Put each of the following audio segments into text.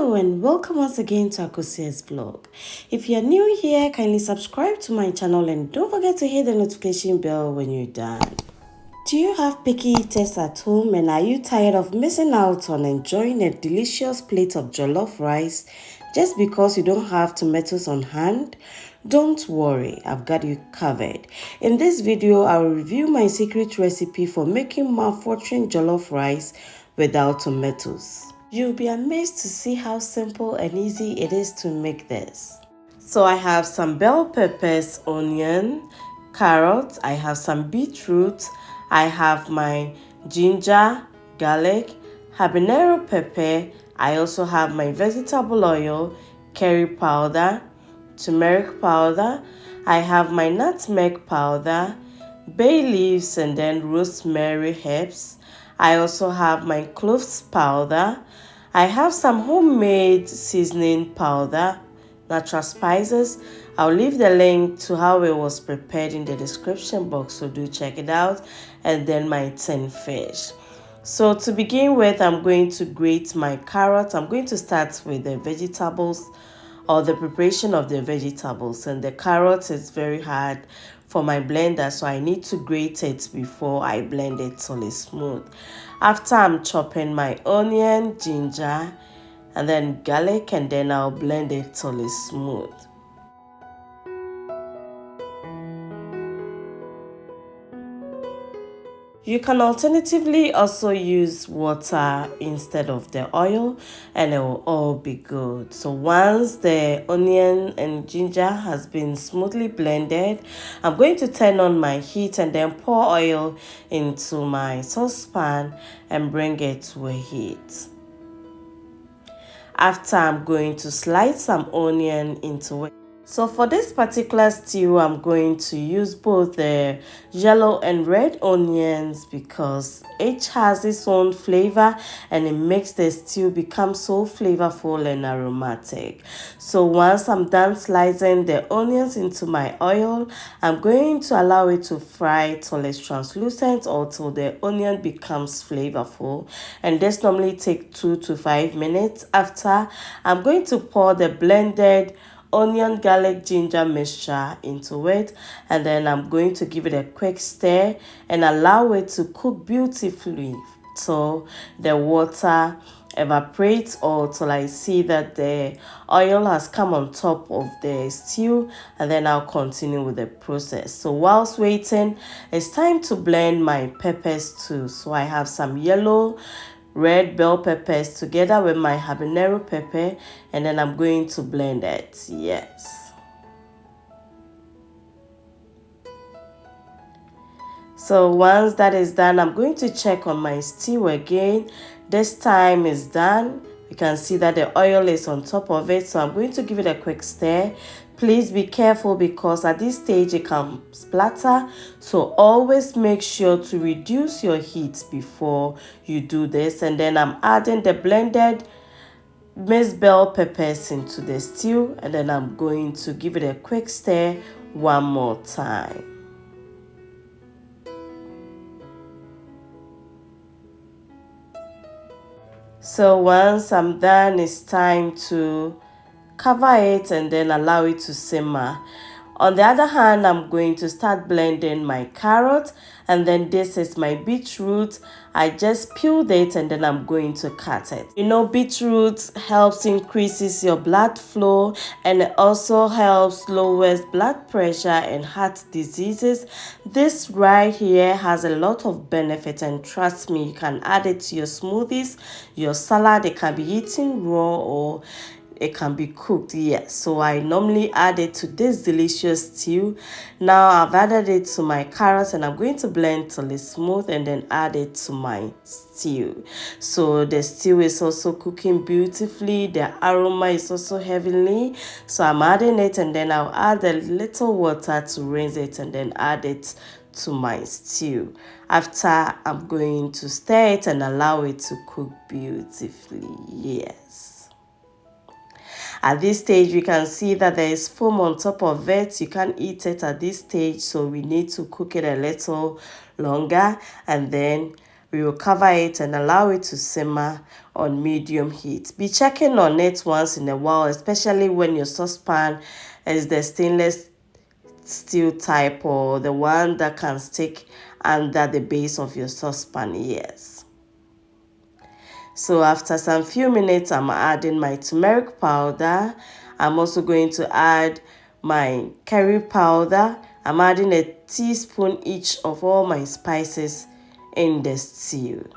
Hello and welcome once again to Akosia's vlog. If you're new here, kindly subscribe to my channel and don't forget to hit the notification bell when you're done. Do you have picky eaters at home and are you tired of missing out on enjoying a delicious plate of jollof rice just because you don't have tomatoes on hand? Don't worry, I've got you covered. In this video, I will review my secret recipe for making mouthwatering jollof rice without tomatoes. You'll be amazed to see how simple and easy it is to make this. So I have some bell peppers, onion, carrots, I have some beetroot, I have my ginger, garlic, habanero pepper, I also have my vegetable oil, curry powder, turmeric powder, I have my nutmeg powder, bay leaves and then rosemary herbs. I also have my cloves powder. I have some homemade seasoning powder, natural spices. I'll leave the link to how it was prepared in the description box, so do check it out. And then my tin fish. So to begin with, I'm going to grate my carrots. I'm going to start with the vegetables or the preparation of the vegetables, and the carrot is very hard for my blender, so I need to grate it before I blend it till it's smooth. After I'm chopping my onion, ginger, and then garlic, and then I'll blend it till it's smooth. You can alternatively also use water instead of the oil and it will all be good. So once the onion and ginger has been smoothly blended, I'm going to turn on my heat and then pour oil into my saucepan and bring it to a heat. After, I'm going to slice some onion into it. So for this particular stew, I'm going to use both the yellow and red onions because each has its own flavor and it makes the stew become so flavorful and aromatic. So once I'm done slicing the onions into my oil, I'm going to allow it to fry till it's translucent or till the onion becomes flavorful. And this normally takes 2 to 5 minutes. After, I'm going to pour the blended onion, garlic, ginger mixture into it, and then I'm going to give it a quick stir and allow it to cook beautifully till the water evaporates or till I see that the oil has come on top of the stew, and then I'll continue with the process. So whilst waiting, it's time to blend my peppers too. So I have some yellow red bell peppers together with my habanero pepper, and then I'm going to blend it. Yes. So once that is done, I'm going to check on my stew again. This time is done. You can see that the oil is on top of it, so I'm going to give it a quick stir. Please be careful because at this stage it can splatter, so always make sure to reduce your heat before you do this. And then I'm adding the blended minced bell peppers into the stew, and then I'm going to give it a quick stir one more time. So once I'm done, it's time to cover it and then allow it to simmer. On the other hand, I'm going to start blending my carrot, and then this is my beetroot. I just peeled it and then I'm going to cut it. You know, beetroot helps increases your blood flow, and it also helps lowers blood pressure and heart diseases. This right here has a lot of benefit, and trust me, you can add it to your smoothies, your salad. It can be eaten raw or it can be cooked. Yes, so I normally add it to this delicious stew. Now I've added it to my carrots and I'm going to blend till it's smooth and then add it to my stew. So the stew is also cooking beautifully. The aroma is also heavenly. So I'm adding it and then I'll add a little water to rinse it and then add it to my stew. After, I'm going to stir it and allow it to cook beautifully. Yes. At this stage, we can see that there is foam on top of it. You can't eat it at this stage, so we need to cook it a little longer and then we will cover it and allow it to simmer on medium heat. Be checking on it once in a while, especially when your saucepan is the stainless steel type or the one that can stick under the base of your saucepan. Yes. So after some few minutes, I'm adding my turmeric powder. I'm also going to add my curry powder. I'm adding a teaspoon each of all my spices in the stew.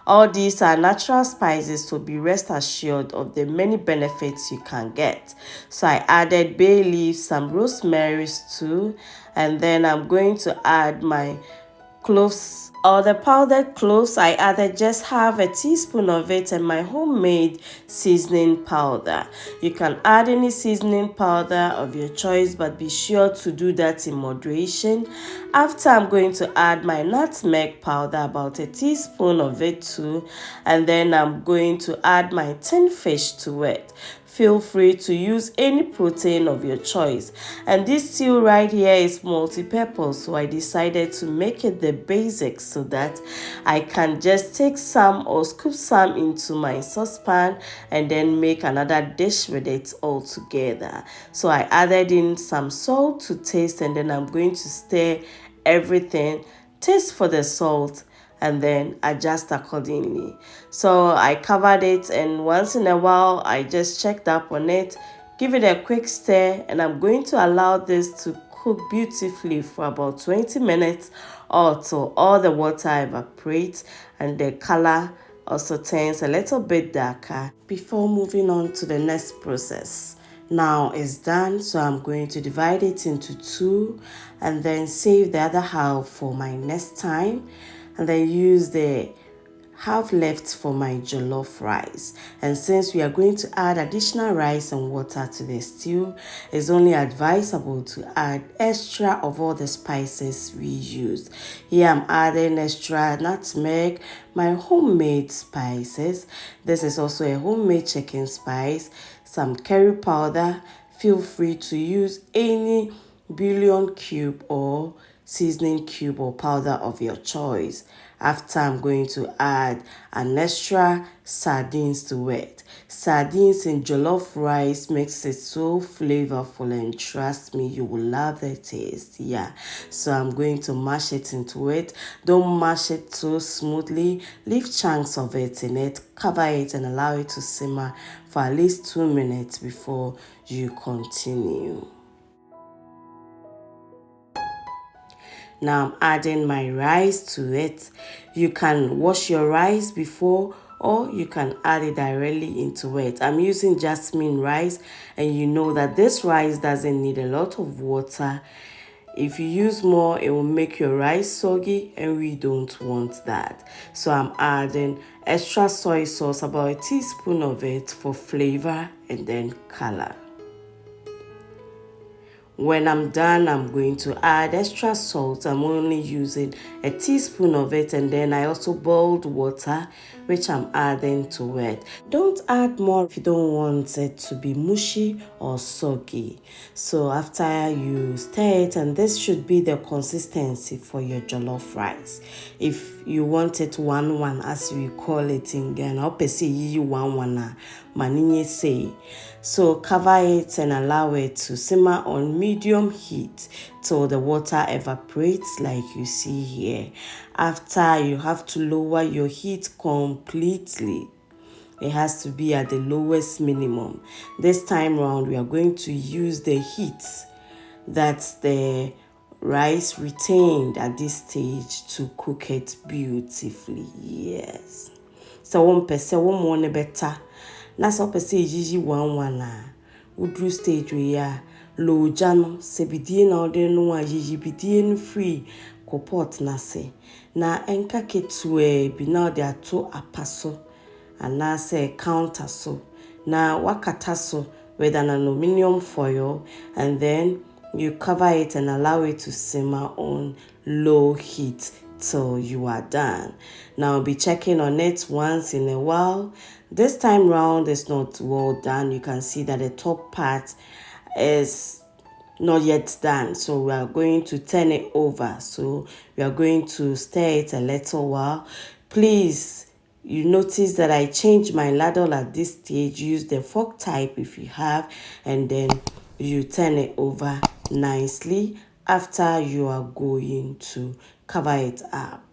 All these are natural spices, so be rest assured of the many benefits you can get. So I added bay leaves, some rosemary too, and then I'm going to add my cloves or the powdered cloves. I added just half a teaspoon of it and my homemade seasoning powder. You can add any seasoning powder of your choice, but be sure to do that in moderation. After, I'm going to add my nutmeg powder, about a teaspoon of it too, and then I'm going to add my tin fish to it. Feel free to use any protein of your choice. And this stew right here is multi-purpose, so I decided to make it the basics so that I can just take some or scoop some into my saucepan and then make another dish with it all together. So I added in some salt to taste, and then I'm going to stir everything, taste for the salt, and then adjust accordingly. So I covered it, and once in a while I just checked up on it, give it a quick stir, and I'm going to allow this to cook beautifully for about 20 minutes or till all the water evaporates and the color also turns a little bit darker before moving on to the next process. Now it's done, so I'm going to divide it into two and then save the other half for my next time, and then use the half left for my jollof rice. And since we are going to add additional rice and water to the stew, it's only advisable to add extra of all the spices we use. Here I'm adding extra nutmeg, my homemade spices. This is also a homemade chicken spice, some curry powder. Feel free to use any bouillon cube or seasoning cube or powder of your choice. After, I'm going to add an extra sardines to it. Sardines in jollof rice makes it so flavorful, and trust me, you will love the taste. Yeah, so I'm going to mash it into it. Don't mash it too smoothly. Leave chunks of it in it, cover it, and allow it to simmer for at least 2 minutes before you continue. Now I'm adding my rice to it. You can wash your rice before, or you can add it directly into it. I'm using Jasmine rice, and you know that this rice doesn't need a lot of water. If you use more, it will make your rice soggy, and we don't want that. So I'm adding extra soy sauce, about a teaspoon of it for flavor and then color. When I'm done, I'm going to add extra salt. I'm only using a teaspoon of it, and then I also boiled water, which I'm adding to it. Don't add more if you don't want it to be mushy or soggy. So after you stir it, and this should be the consistency for your jollof rice. If you want it 1-1, as we call it in Ghana, you 1-1, maninye say. So cover it and allow it to simmer on medium heat till the water evaporates like you see here. After, you have to lower your heat completely. It has to be at the lowest minimum. This time round, we are going to use the heat that the rice retained at this stage to cook it beautifully. Yes. So one person, one more better. Na so pese yiji 1-1 a udru stage we ya low jano se bidie na ode no a yiji bidie no free ko pot na se na enka ketue bi na ode ato apaso ana se counter so na wakata so with an aluminum foil, and then you cover it and allow it to simmer on low heat till you are done. Now be checking on it once in a while. This time round it's not well done. You can see that the top part is not yet done, so we are going to turn it over. So we are going to stir it a little while. Please, you notice that I changed my ladle at this stage. Use the fork type if you have, and then you turn it over nicely after you are going to cover it up.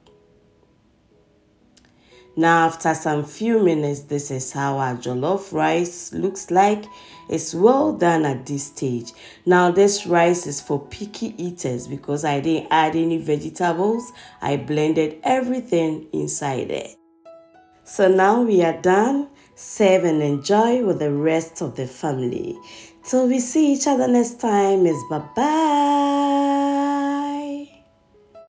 Now, after some few minutes, this is how our jollof rice looks like. It's well done at this stage. Now, this rice is for picky eaters because I didn't add any vegetables. I blended everything inside it. So now we are done. Serve and enjoy with the rest of the family. Till we see each other next time, is bye-bye.